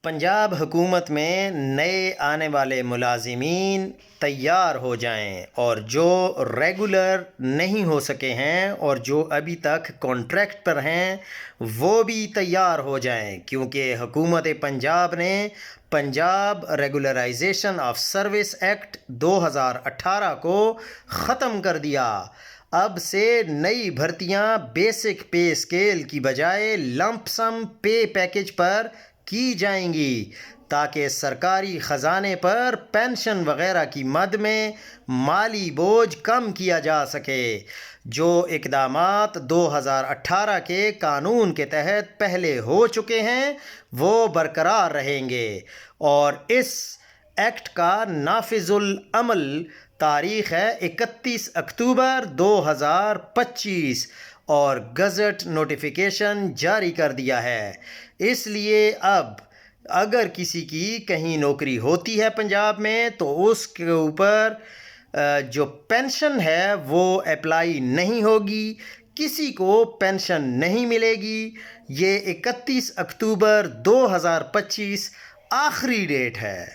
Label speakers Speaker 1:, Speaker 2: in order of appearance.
Speaker 1: پنجاب حکومت میں نئے آنے والے ملازمین تیار ہو جائیں، اور جو ریگولر نہیں ہو سکے ہیں اور جو ابھی تک کانٹریکٹ پر ہیں وہ بھی تیار ہو جائیں، کیونکہ حکومت پنجاب نے Punjab regularisation of service act 2018 کو ختم کر دیا۔ اب سے نئی بھرتیاں بیسک پے اسکیل کی بجائے لمپ سم پے پیکج پر کی جائیں گی، تاکہ سرکاری خزانے پر پینشن وغیرہ کی مد میں مالی بوجھ کم کیا جا سکے۔ جو اقدامات 2018 کے قانون کے تحت پہلے ہو چکے ہیں وہ برقرار رہیں گے، اور اس ایکٹ کا نافذ العمل تاریخ ہے 31 اکتوبر 2025، اور گزٹ نوٹیفیکیشن جاری کر دیا ہے۔ اس لیے اب اگر کسی کی کہیں نوکری ہوتی ہے پنجاب میں تو اس کے اوپر جو پینشن ہے وہ اپلائی نہیں ہوگی، کسی کو پینشن نہیں ملے گی۔ یہ 31 اکتوبر 2025 آخری ڈیٹ ہے۔